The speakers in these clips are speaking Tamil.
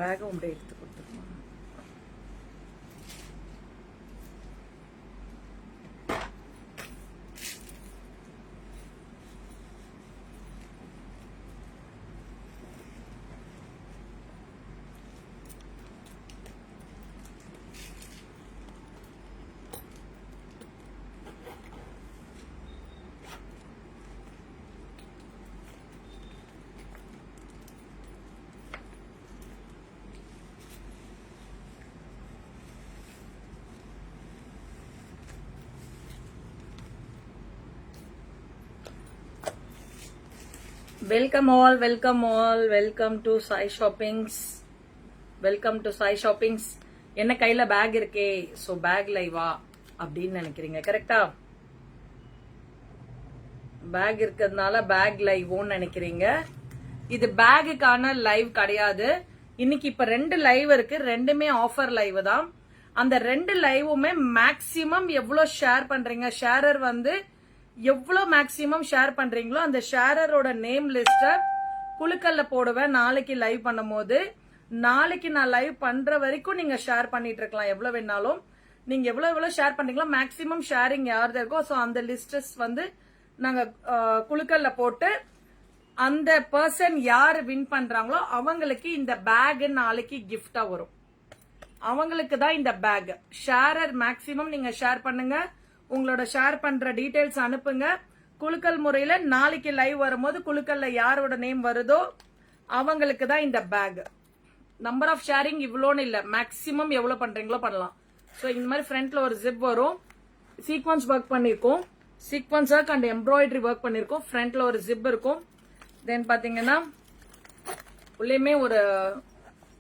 பேக் உண்டை எடுத்து கொடுத்துருமா. Welcome all, welcome all, welcome to Sai Shoppings. Welcome to Sai Shoppings. என்ன கையில பேக் இருக்கே, சோ பேக் லைவா அப்படின்னு நினைக்கிறீங்க, கரெக்டா? பேக் இருக்கிறதுனால பேக் லைவோன்னு நினைக்கிறீங்க. இது பேக்குக்கான லைவ் கிடையாது. இன்னைக்கு இப்ப 2 லைவ் இருக்கு, ரெண்டுமே ஆஃபர் லைவ் தான். அந்த 2 லைவுமே மேக்சிமம் எவ்வளவு ஷேர் பண்றீங்க, ஷேரர் வந்து எவ்வளவு மேக்சிமம் ஷேர் பண்றீங்களோ அந்த ஷேரரோட நேம் லிஸ்ட குழுக்கல்ல போடுவேன். நாளைக்கு லைவ் பண்ணும் போது, நாளைக்கு நான் லைவ் பண்ற வரைக்கும் நீங்க ஷேர் பண்ணிட்டு இருக்கலாம். எவ்வளவு வேணாலும் நீங்க எவ்வளவு ஷேர் பண்றீங்களோ மேக்சிமம் ஷேரிங் யார் இருக்கோ சோ அந்த லிஸ்டஸ் வந்து நாங்க குழுக்கல்ல போட்டு அந்த பர்சன் யார் வின் பண்றாங்களோ அவங்களுக்கு இந்த பேக் நாளைக்கு கிஃப்டா வரும். அவங்களுக்கு தான் இந்த பேக். ஷேரர் மேக்சிமம் நீங்க ஷேர் பண்ணுங்க. உங்களோட ஷேர் பண்ற டீடைல்ஸ் அனுப்புங்க. குலுக்கல் முறையில நாளைக்கு லைவ் வரும்போது குலுக்கல்ல யாரோட நேம் வருதோ அவங்களுக்கு தான் இந்த பேக். நம்பர் ஆஃப் ஷேரிங் இவ்வளோன்னு இல்ல, மேக்சிமம் எவ்வளவு பண்றீங்களோ பண்ணலாம். சோ இந்த மாதிரி ஃப்ரண்ட்ல ஒரு ஜிப் வரும், சீக்வன்ஸ் ஒர்க் பண்ணிருக்கோம், sequence work and embroidery work பண்ணிருக்கோம். ஃப்ரண்ட்ல ஒரு ஜிப் இருக்கும். தென் பாத்தீங்கன்னா உள்ளேயுமே ஒரு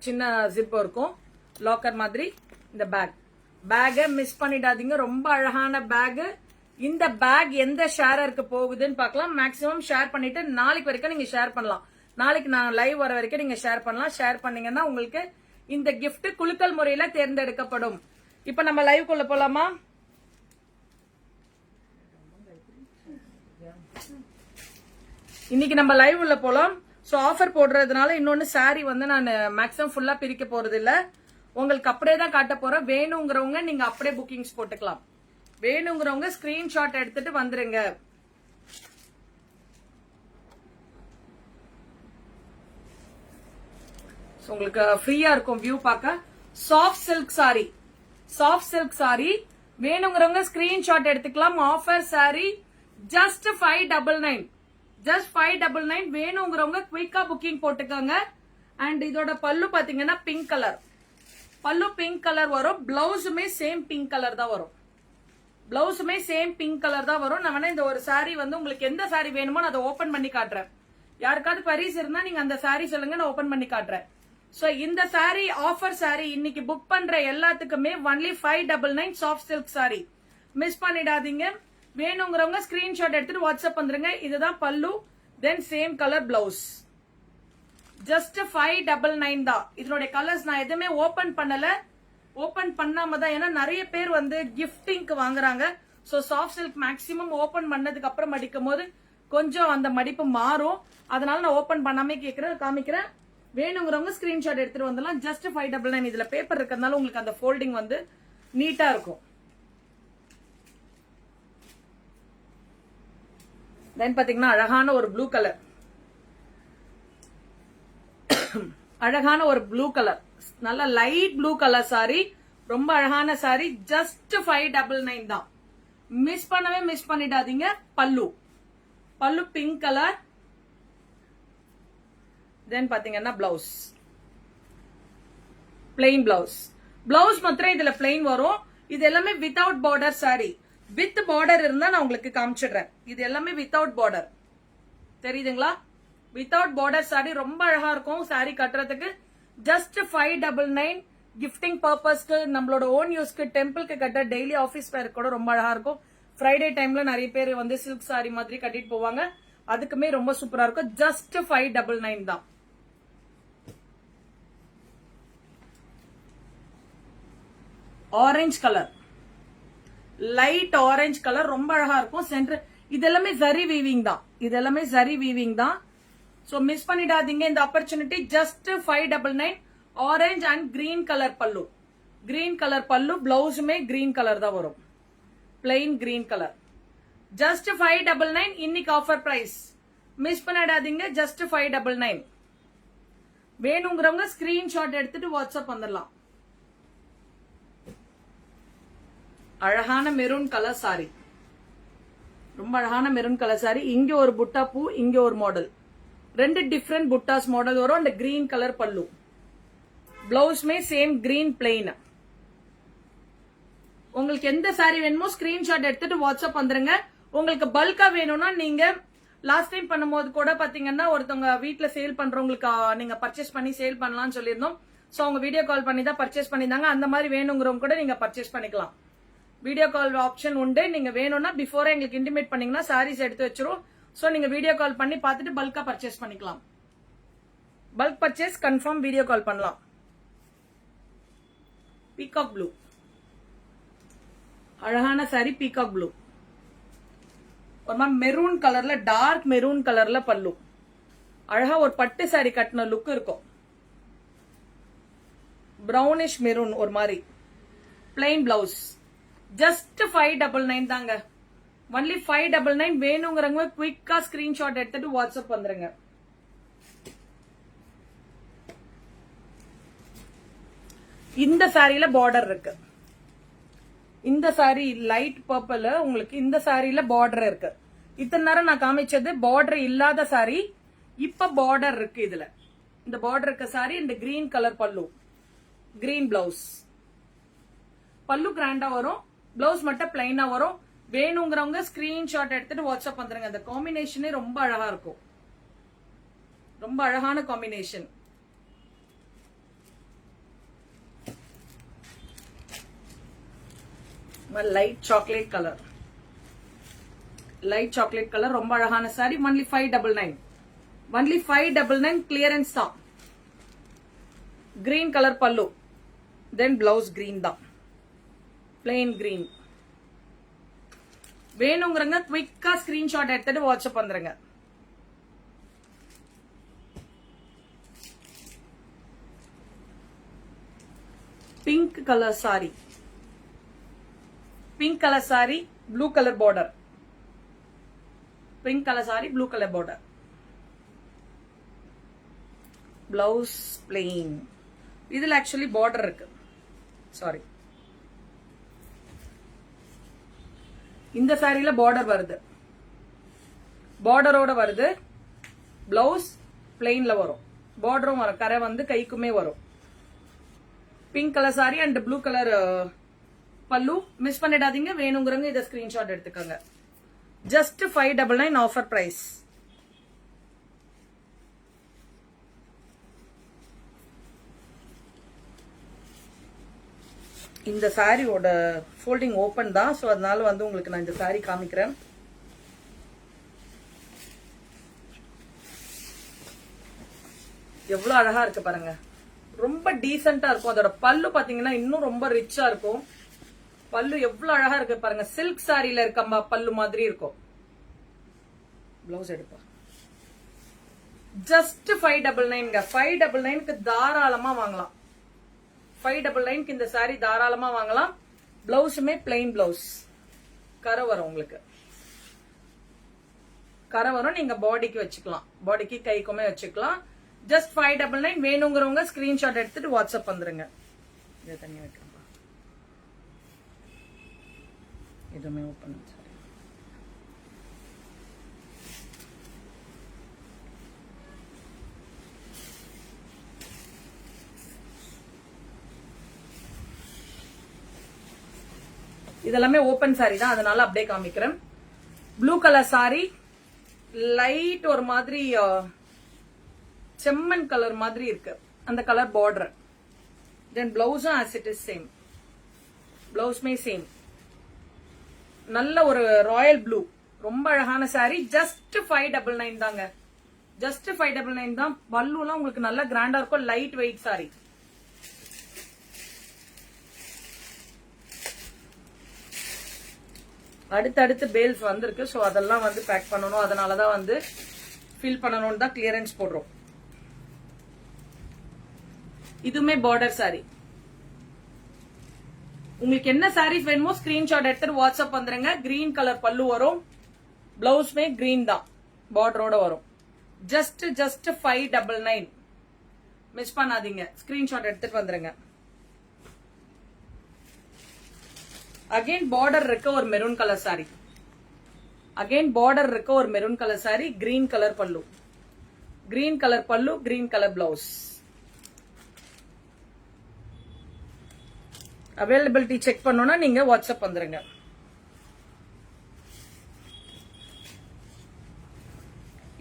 சின்ன ஜிப் இருக்கும், லாக்கர் மாதிரி. இந்த பேக்கை மிஸ் பண்ணிடாதீங்க, ரொம்ப அழகான பேக். இந்த பேக் எந்த ஷேரருக்கு போகுதுன்னு பார்க்கலாம். மேக்ஸிமம் ஷேர் பண்ணிட்டு நாளைக்கு வரைக்கும் நீங்க ஷேர் பண்ணலாம். நாளைக்கு நான் லைவ் வர வரைக்கும் நீங்க ஷேர் பண்ணலாம். ஷேர் பண்ணீங்கன்னா உங்களுக்கு இந்த கிஃப்ட் குலுக்கல் முறையில தேர்ந்தெடுக்கப்படும். இப்ப நம்ம லைவ் குள்ள போலாமா? இன்னைக்கு நம்ம லைவ் உள்ள போலாம். சோ ஆஃபர் போடுறதுனால இன்னொன்னு சாரி வந்து நான் மேக்ஸிமம் ஃபுல்லா பிரிக்க போறது இல்ல, உங்களுக்கு அப்படியே தான் காட்ட போறேன். வேணுங்கிறவங்க நீங்க அப்படியே புக்கிங்ஸ் போட்டுக்கலாம். வேணுங்கிறவங்க ஸ்கிரீன்ஷாட் எடுத்துட்டு வந்துருங்க. உங்களுக்கு ஃப்ரீயா இருக்கும் வியூ பார்க்க. Soft silk sorry, soft silk sorry வேணுங்கிறவங்க ஸ்கிரீன்ஷாட் எடுத்துக்கலாம். Offer sorry just 599, just 599. வேணுங்கிறவங்க குயிக்கா புக்கிங் போட்டுக்கோங்க. அண்ட் இதோட பல்லு பாத்தீங்கன்னா பிங்க் கலர், பல்லு பிங்க் கலர் வரும். பிளவுஸுமே சேம் பிங்க் கலர் தான் வரும். பிளவுஸுமே சேம் பிங்க் கலர் தான் வரும். நான் வேணா இந்த ஒரு சாரி வந்து உங்களுக்கு எந்த சாரி வேணுமோ நான் அதை ஓபன் பண்ணி காட்டுறேன். யாருக்காவது பரிசு இருந்தா நீங்க அந்த சாரி சொல்லுங்க, நான் ஓபன் பண்ணி காட்டுறேன். சோ இந்த சாரி ஆஃபர் சாரி இன்னைக்கு புக் பண்ற எல்லாத்துக்குமே only 599 soft silk sorry. Miss பண்ணிடாதீங்க. வேணுங்கிறவங்க ஸ்கிரீன்ஷாட் எடுத்துட்டு வாட்ஸ்அப் வந்துருங்க. இதுதான் பல்லு, then same colour blouse. Just 599 தான். இதனுடைய கலர்ஸ் நான் எதுவுமே ஓபன் பண்ணல, ஓபன் பண்ணாம தான். ஏன்னா நிறைய பேர் வந்து கிஃப்டிங்க்கு வாங்குறாங்க. So soft silk maximum open பண்ணதுக்கு அப்புறம் மடிக்கும் போது கொஞ்சம் அந்த மடிப்பு மாறும். அதனால நான் ஓபன் பண்ணாம காமிக்கிறேன். வேணுங்கிறவங்க ஸ்கிரீன்ஷாட் எடுத்துட்டு வந்துடலாம். ஜஸ்ட் 599. இதுல பேப்பர் இருக்கிறதுனால உங்களுக்கு அந்த ஃபோல்டிங் வந்து நீட்டா இருக்கும். தென் பாத்தீங்கன்னா அழகான ஒரு ப்ளூ கலர், அழகான ஒரு ப்ளூ கலர், நல்ல லைட் ப்ளூ கலர் சாரி. ரொம்ப அழகான சாரி. ஜஸ்ட் 599 தான். மிஸ் பண்ணிடாதீங்க. பல்லு, பல்லு பிங்க் கலர். தென் பாத்தீங்கன்னா பிளவுஸ் பிளெயின் பிளவுஸ். பிளவுஸ் மாத்திரம் இதுல பிளெயின் வரும். இது எல்லாமே without border sorry. With border இருந்தா நான் உங்களுக்கு காமிச்சிடுறேன். இது எல்லாமே வித்தவுட் பார்டர், தெரியுதுங்களா? வித்தவுட் பார்டர் சாரி ரொம்ப அழகா இருக்கும். சாரி கட்டுறதுக்கு ஜஸ்ட் 599. கிஃப்டிங் பர்பஸ்க்கு, நம்மளோட ஓன் யூஸ்க்கு, டெம்பிள்க்கு கட்ட, டெய்லி ஆபீஸ் வேர் கூட ரொம்ப அழகா இருக்கும். ஃப்ரைடே டைம்ல நிறைய பேர் வந்து சில்க் சாரி மாதிரி கட்டிட்டு போவாங்க. அதுக்குமே ரொம்ப சூப்பரா இருக்கும். ஜஸ்ட் 599 தான். Orange colour, light orange colour ரொம்ப அழகா இருக்கும். சென்டர் இதெல்லாமே ஜரி வீவிங் தான், இதெல்லாமே ஜரி வீவிங் தான். சோ மிஸ் பண்ணிடாதீங்க இந்த opportunity. Just 599. Orange and green colour பல்லு. கிரீன் கலர் பல்லு, பிளவுஸுமே கிரீன் கலர் தான் வரும். Plain green colour. ஜஸ்ட் 599. இன்னைக்கு ஆஃபர் பிரைஸ் மிஸ் பண்ணிடாதீங்க. ஜஸ்ட் 599. வேணுங்கிறவங்க ஸ்கிரீன்ஷாட் எடுத்துட்டு வாட்ஸ்அப் வந்துடலாம். அழகான மெரூன் கலர் சாரி, ரொம்ப அழகான மெரூன் கலர் சாரி. இங்க ஒரு புட்டா பூ, இங்க ஒரு மாடல், ரெண்டு டிஃப்ரெண்ட் புட்டாஸ் மாடல் வரும். அந்த கிரீன் கலர் பல்லு. பிளவுஸ்மே சேம் கிரீன் பிளெயின். உங்களுக்கு எந்த சாரி வேணுமோ ஸ்கிரீன்ஷாட் எடுத்துட்டு வாட்ஸ்அப் வந்துருங்க. உங்களுக்கு பல்கா வேணும்னா நீங்க லாஸ்ட் டைம் பண்ணும்போது கூட பாத்தீங்கன்னா ஒருத்தவங்க வீட்டுல சேல் பண்றவங்களுக்கு நீங்க பர்ச்சேஸ் பண்ணி சேல் பண்ணலாம்னு சொல்லியிருந்தோம். சோ அவங்க வீடியோ கால் பண்ணி தான் பர்ச்சேஸ் பண்ணிருந்தாங்க. அந்த மாதிரி வேணுங்கிறவங்க கூட நீங்க பர்ச்சேஸ் பண்ணிக்கலாம். வீடியோ கால் ஆப்ஷன் உண்டு. நீங்க வேணும்னா பிஃபோரே எங்களுக்கு இன்டிமேட் பண்ணீங்கன்னா சாரீஸ் எடுத்து வச்சிரும். சோ நீங்க வீடியோ கால் பண்ணி பார்த்துட்டு பல்கா பர்ச்சேஸ் பண்ணிக்கலாம். Bulk purchase confirm video call பண்ணலாம். பீகாக் ப்ளூ, அழகான சாரி. பீகாக் ப்ளூ ஒரு மாதிரி மெரூன் கலர்ல, டார்க் மெரூன் கலர்ல பல்லு. அழகா ஒரு பட்டு சாரி கட்டின லுக் இருக்கும். பிரவுனிஷ் மெரூன் ஒரு மாதிரி. Plain blouse. ஜஸ்ட் 599 தாங்க. ஒன்லி 599. வேணுங்கிறவங்க குயிக்கா ஸ்கிரீன்ஷாட் எடுத்துட்டு வாட்ஸ்அப் வந்துருங்க. இந்த சாரியில பார்டர் இருக்கு. இந்த சாரி லைட் பர்பிள். உங்களுக்கு இந்த சாரியில பார்டர் இருக்கு. இத்தனை நேரம் நான் காமிச்சது பார்டர் இல்லாத சாரி. இப்ப பார்டர் இருக்கு. இதுல இந்த பார்டர் இருக்க சாரி. இந்த கிரீன் கலர் பல்லு, கிரீன் பிளவுஸ். பல்லு கிராண்டா வரும், பிளவுஸ் மட்டும் பிளைனா வரும். வேணுங்கிறவங்க ஸ்கிரீன்ஷாட் எடுத்துட்டு வாட்ஸ்அப் வந்துருங்க. அந்த காம்பினேஷனே ரொம்ப அழகா இருக்கும். ரொம்ப அழகான combination. Light chocolate colour, light chocolate colour. ரொம்ப அழகான சாரி. ஒன்லி 599. ஒன்லி 599. கிளியரன்ஸ் தான். கிரீன் கலர் பல்லு, தென் பிளவுஸ் கிரீன் தான், பிளெயின் கிரீன். வேணுங்கிறங்க குவிக்கா ஸ்கிரீன்ஷாட் எடுத்துட்டு வாட்ஸ்அப் வந்துருங்க. Pink colour sorry, pink colour sorry, blue colour border. Pink colour sorry, blue colour border. Blouse plain. இதுல ஆக்சுவலி பார்டர் இருக்கு. சாரி, இந்த சாரியில பார்டர் வருது. பார்டரோட வருது. பிளவுஸ் பிளெயின்ல வரும். பார்டரும் வரும். கரை வந்து கைக்குமே வரும். Pink colour sari and blue colour பல்லு. மிஸ் பண்ணிடாதீங்க. வேணுங்கிறவங்க இதை ஸ்கிரீன்ஷாட் எடுத்துக்கோங்க. Just 599 offer price. இந்த சாரியோட ஃபோல்டிங் ஓபன் தான். ஸோ அதனால வந்து உங்களுக்கு நான் இந்த சாரி காமிக்கிறேன். எவ்வளவு அழகா இருக்கு பாருங்க. ரொம்ப டீசென்டா இருக்கும். அதோட பல்லு பாத்தீங்கன்னா இன்னும் ரொம்ப ரிச்சா இருக்கும். பல்லு எவ்வளவு அழகா இருக்கு பாருங்க. சில்க் சாரியில இருக்க பல்லு மாதிரி இருக்கும். பிளவுஸ் எடுப்பா. ஜஸ்ட் 599. 599க்கு தாராளமா வாங்கலாம். 599க்கு இந்த சாரி தாராளமா வாங்கலாம். பிளவுஸுமே பிளைன் பிளவுஸ். கரை வரும். உங்களுக்கு கரை வரும். நீங்க பாடிக்கு வச்சுக்கலாம். பாடிக்கு கைக்குமே வச்சுக்கலாம். ஜஸ்ட் 599. வேணுங்கிறவங்க ஸ்கிரீன்ஷாட் எடுத்துட்டு வாட்ஸ்அப் வந்துருங்க. இதை தண்ணி வைக்கிறேன். இதுவுமே ஓப்பன். இதெல்லாமே ஓபன் சாரி தான், அதனால அப்படியே காமிக்கிறேன். ப்ளூ கலர் சாரி, லைட் ஒரு மாதிரி செம்மன் கலர் மாதிரி இருக்கு. அந்த கலர் பார்டர். தென் பிளவுஸும் as it is சேம். பிளவுஸ்மே சேம். நல்ல ஒரு ராயல் ப்ளூ. ரொம்ப அழகான சாரி. ஜஸ்ட் 599 தாங்க. ஜஸ்ட் 599 தான். பல்லுலாம் உங்களுக்கு நல்லா கிராண்டா இருக்கும். Light weight sorry. அடுத்தடுத்து பேல்ஸ் வந்திருக்கு. ஸோ அதெல்லாம் வந்து பேக் பண்ணணும். அதனாலதான் வந்து ஃபில் பண்ணணும்னு தான் கிளியரன்ஸ் போடுறோம். இதுமே பார்டர் சாரி. உங்களுக்கு என்ன சாரீஸ் வேணுமோ ஸ்கிரீன்ஷாட் எடுத்துட்டு வாட்ஸ்அப் வந்துருங்க. கிரீன் கலர் பல்லு வரும், பிளவுஸ்மே கிரீன் தான், பார்டரோட வரும். ஜஸ்ட் 599. மிஸ் பண்ணாதீங்க, ஸ்கிரீன்ஷாட் எடுத்துட்டு வந்துருங்க. அகைன் பார்டர் இருக்க ஒரு maroon colour sorry. Again border இருக்க ஒரு maroon colour sorry, green colour பல்லு, கிரீன் கலர் பல்லு, green colour blouse. Availability check பண்ணோம்னா நீங்க வாட்ஸ்அப் வந்துருங்க.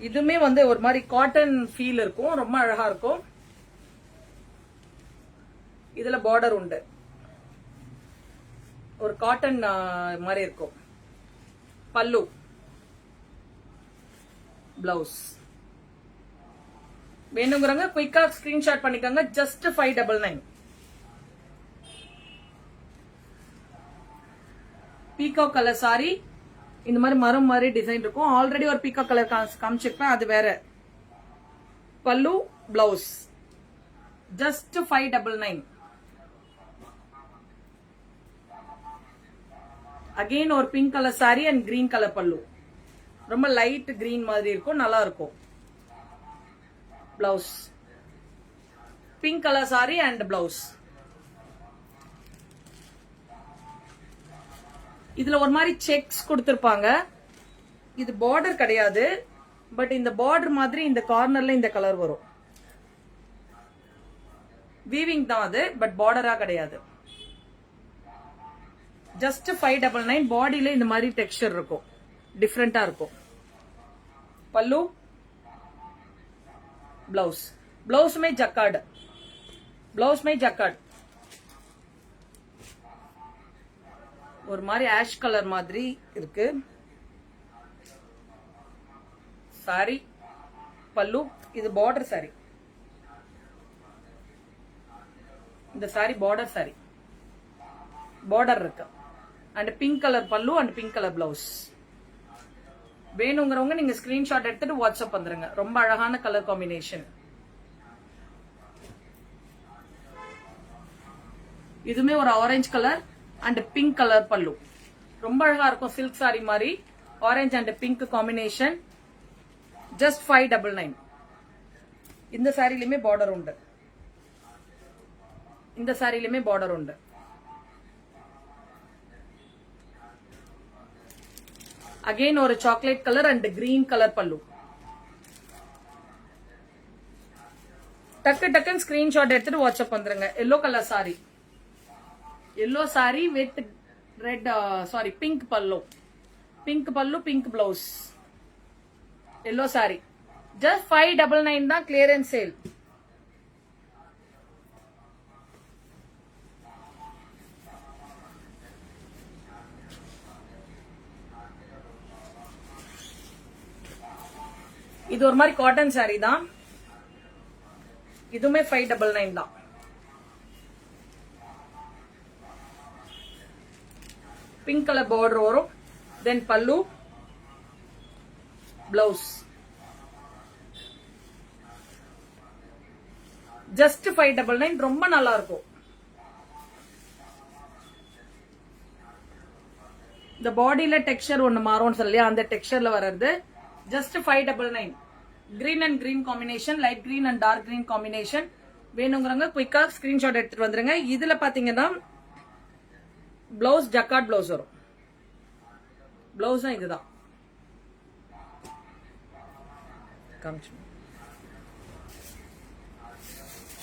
இதுமே வந்து ஒரு மாதிரி காட்டன் ஃபீல் இருக்கும், ரொம்ப அழகா இருக்கும். இதுல பார்டர் உண்டு, ஒரு காட்டன் மாதிரி இருக்கும். பல்லு, பிளவுஸ். வேணுங்கிறவங்க குயிக்கா ஸ்கிரீன்ஷாட் பண்ணிக்கோங்க. ஜஸ்ட் 599. பீகா கலர் சாரி, இந்த மாதிரி மரம் மாதிரி டிசைன் இருக்கும். ஆல்ரெடி ஒரு பீகா கலர் காமிச்சிருப்பேன், அது வேற. பல்லு, பிளவுஸ். ஜஸ்ட் 599. அகெயின் ஒரு pink colour sari and green colour பல்லு, ரொம்ப லைட் கிரீன் மாதிரி இருக்கும், நல்லா இருக்கும். Blouse pink colour sari and blouse. இதுல ஒரு மாதிரி செக்ஸ் கொடுத்திருப்பாங்க. இது பார்டர் கிடையாது, பட் இந்த பார்டர் மாதிரி இந்த கார்னர்ல இந்த கலர் வரும். வீவிங் தான் அது, பட் பார்டரா கிடையாது. ஜஸ்ட் 599. பாடியில இந்த மாதிரி டெக்ஸ்சர் இருக்கும், டிஃப்ரெண்டா இருக்கும். பல்லு, பிளவுஸ். பிளவுஸ்மே ஜக்கார்டு, பிளவுஸ்மே ஜக்கார்டு. ஒரு மாதிரி ஆஷ் கலர் மாதிரி இருக்கு. சாரி, பல்லு. இது பார்டர் சாரி. இந்த சாரி பார்டர் சாரி, பார்டர் இருக்கு. அண்ட் பிங்க் கலர் பல்லு அண்ட் பிங்க் கலர் பிளவுஸ். வேணுங்கிறவங்க நீங்க ஸ்கிரீன்ஷாட் எடுத்துட்டு வாட்ஸ்அப் வந்துருங்க. ரொம்ப அழகான கலர் காம்பினேஷன். இதுமே ஒரு orange colour and pink colour பல்லு, ரொம்ப அழகா இருக்கும். சில்க் சாரி மாதிரி orange and pink combination. Just 599. இந்த சாரிலுமே பார்டர் உண்டு, இந்த சாரிலுமே பார்டர் உண்டு. அகைன் ஒரு chocolate colour and green colour பல்லு. டக்கு டக்குன்னு ஸ்கிரீன்ஷாட் எடுத்துட்டு வாட்ஸ்அப் வந்துருங்க. Yellow colour sorry, yellow sorry with red sorry pink பல்லு, பிங்க் பல்லு, pink blouse. Yellow sorry. Just 599 தான், கிளியரன்ஸ் சேல். இது ஒரு மாதிரி காட்டன் சாரி தான், இதுமே 599 தான். பிங்க் கலர் பார்டர் வரும், தென் பல்லு, பிளவுஸ். ஜஸ்ட் 599. ரொம்ப நல்லா இருக்கும். இந்த பாடியில டெக்ஸ்சர் ஒண்ணு மாறும் சொல்லியா, அந்த டெக்ஸ்சர்ல வர்றது. Just 599. Green and green combination, light green and dark green combination. வேணுங்கிறவங்க குயிக்கா ஸ்கிரீன்ஷாட் எடுத்துட்டு வந்துருங்க. இதுல பாத்தீங்கன்னா பிளவுஸ் ஜக்கார்ட் பிளவுஸ் வரும். பிளவுஸ் தான் இதுதான்.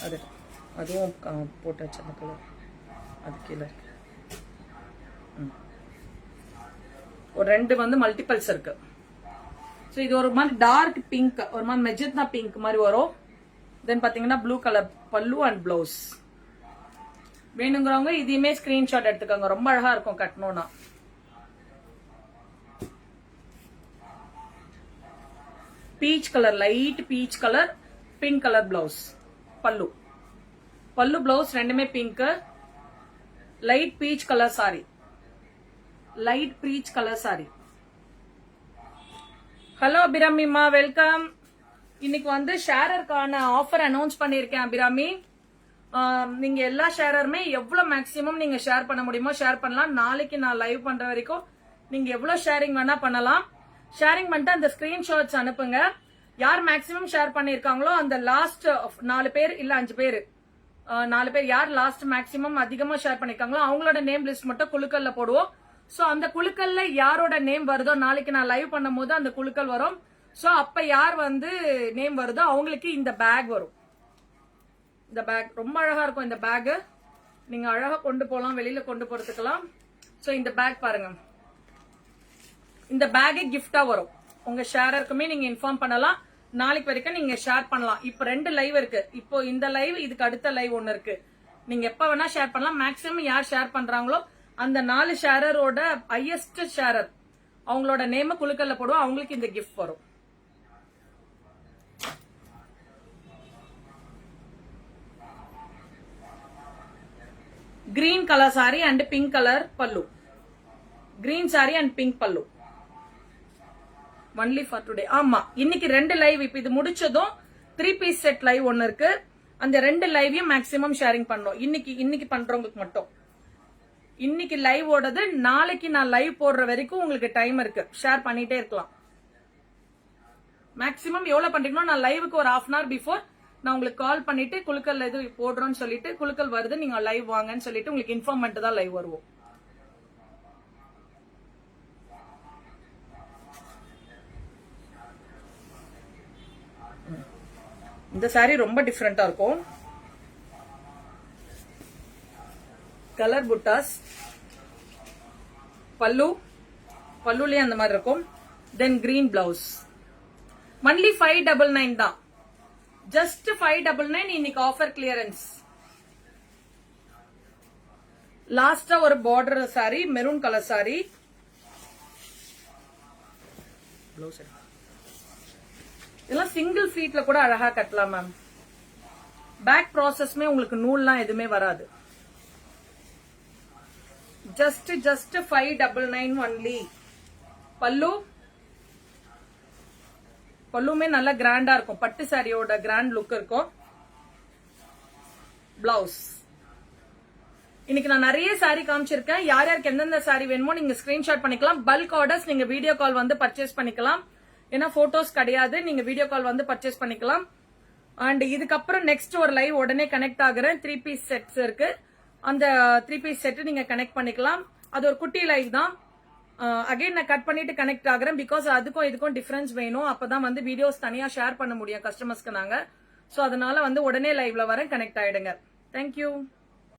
அது அதுவும் போட்டு வச்ச கலர், அது கீழே ஒரு ரெண்டு வந்து மல்டிபிள்ஸ் இருக்கு. ஸோ இது ஒரு மாதிரி டார்க் பிங்க், ஒரு மாதிரி மெஜந்தா பிங்க் மாதிரி வரும். தென் பாத்தீங்கன்னா ப்ளூ கலர் பல்லு அண்ட் பிளவுஸ். வேணுங்கிறவங்க இதையுமே ஸ்கிரீன்ஷாட் எடுத்துக்கோங்க, ரொம்ப அழகா இருக்கும் கட்டணும்னா. Peach colour, light peach colour, pink colour blouse. பல்லு, பல்லு பிளவுஸ் ரெண்டுமே pink. Light peach colour sari, light peach colour sari. Hello அபிராமிமா, வெல்கம். இன்னைக்கு வந்து ஷேரருக்கான ஆஃபர் அனௌன்ஸ் பண்ணிருக்கேன் அபிராமி. நீங்க எல்லா ஷேரருமே எவ்வளவு மேக்சிமம் நீங்க ஷேர் பண்ண முடியுமோ ஷேர் பண்ணலாம். நாளைக்கு நான் லைவ் பண்ற வரைக்கும் நீங்க எவ்வளவு ஷேரிங் வேணா பண்ணலாம். ஷேரிங் பண்ணிட்டு அந்த ஸ்கிரீன்ஷாட்ஸ் அனுப்புங்க. யார் மேக்சிமம் ஷேர் பண்ணிருக்காங்களோ அந்த லாஸ்ட் 4 பேர் இல்ல 5 பேர் 4 பேர் யார் லாஸ்ட் மேக்சிமம் அதிகமா ஷேர் பண்ணிருக்காங்களோ அவங்களோட நேம் லிஸ்ட் மட்டும் குழுக்கள்ல போடுவோம். சோ அந்த குழுக்கள்ல யாரோட நேம் வருதோ நாளைக்கு நான் லைவ் பண்ணும் போது அந்த குழுக்கள் வரும். சோ அப்ப யார் நேம் வருதோ அவங்களுக்கு இந்த பேக் வரும். இந்த பேக் ரொம்ப அழகா இருக்கும். இந்த பேக் நீங்க அழகா கொண்டு போகலாம், வெளியில கொண்டு போறதுக்கலாம். சோ இந்த பேக் பாருங்க, இந்த பேக் கிஃப்டா வரும். உங்க ஷேரருக்குமே நீங்க இன்ஃபார்ம் பண்ணலாம். நாளைக்கு வரைக்கும் நீங்க ஷேர் பண்ணலாம். இப்ப 2 லைவ் இருக்கு. இப்போ இந்த லைவ், இதுக்கு அடுத்த லைவ் ஒன்னு இருக்கு. நீங்க எப்ப வேணா ஷேர் பண்ணலாம். மேக்ஸிமம் யார் ஷேர் பண்றாங்களோ அந்த 4 ஷேரரோட ஹையஸ்ட் ஷேரர் அவங்களோட நேம குழுக்கள்ல போடுவோம். அவங்களுக்கு இந்த கிஃப்ட் வரும். Green colour sari and pink colour பல்லு. கிரீன் சாரி அண்ட் பிங்க் பல்லு. Only for today. ஆமா, இன்னைக்கு 2 லைவ். இப்ப இது முடிச்சதும் 3 பீஸ் செட் லைவ் ஒன்னு இருக்கு. அந்த 2 லைவையும் மேக்ஸிமம் ஷேரிங் பண்ணோம். இன்னைக்கு பண்றவங்களுக்கு மட்டும். இன்னைக்கு லைவ் ஓடது. நாளைக்கு நான் லைவ் போடுற வரைக்கும் உங்களுக்கு டைம் இருக்கு. ஷேர் பண்ணிட்டே இருக்கலாம். மேக்ஸிமம் எவ்வளவு பண்றீங்களோ, நான் லைவுக்கு ஒரு 1/2 hour பிஃபோர் நான் உங்களுக்கு கால் பண்ணிட்டு குழுக்கள் எது போடுறோம்னு சொல்லிட்டு, குழுக்கள் வருது நீங்க லைவ் வாங்கன்னு சொல்லிட்டு உங்களுக்கு இன்ஃபார்ம் பண்ணிட்டு தான் லைவ் வருவோம். இந்த சாரி ரொம்ப டிஃபரெண்டா இருக்கும். கலர் புட்டாஸ், பல்லுலயே அந்த மாதிரி இருக்கும். Then green blouse. ஒன்லி 599 தான். ஜஸ்ட் 599. இன்னைக்கு ஆஃபர் கிளியரன்ஸ். லாஸ்டா ஒரு border sorry, maroon colour sorry. இதெல்லாம் சிங்கிள் ஃபீட்ல கூட அழகா கட்டலாம் மேம். பேக் ப்ராசஸ்மே உங்களுக்கு நூல்லாம் எதுவுமே வராது. Just 599 only. பல்லுமே நல்லா கிராண்டா இருக்கும். பட்டு சாரியோட கிராண்ட் லுக் இருக்கும். பிளவுஸ். இன்னைக்கு நான் நிறைய சாரி காமிச்சிருக்கேன். யார் யாருக்கு எந்தெந்த சாரி வேணுமோ நீங்க ஸ்கிரீன்ஷாட் பண்ணிக்கலாம். பல்க் ஆர்டர்ஸ் நீங்க வீடியோ கால் பர்ச்சேஸ் பண்ணிக்கலாம். ஏன்னா போட்டோஸ் கிடையாது. நீங்க வீடியோ கால் பர்ச்சேஸ் பண்ணிக்கலாம். அண்ட் இதுக்கப்புறம் நெக்ஸ்ட் ஒரு லைவ் உடனே கனெக்ட் ஆகுறேன். 3 பீஸ் செட்ஸ் இருக்கு. அந்த 3 பீஸ் செட் நீங்க கனெக்ட் பண்ணிக்கலாம். அது ஒரு குட்டி லைவ் தான். அகைன் நான் கட் பண்ணிட்டு கனெக்ட் ஆகுறேன். பிகாஸ் அதுக்கும் இதுக்கும் டிஃபரன்ஸ் வேணும். அப்பதான் வீடியோஸ் தனியா ஷேர் பண்ண முடியும் கஸ்டமர்ஸ்க்கு நாங்க. சோ அதனால உடனே லைவ்ல வரேன். கனெக்ட் ஆயிடுங்க. தேங்க்யூ.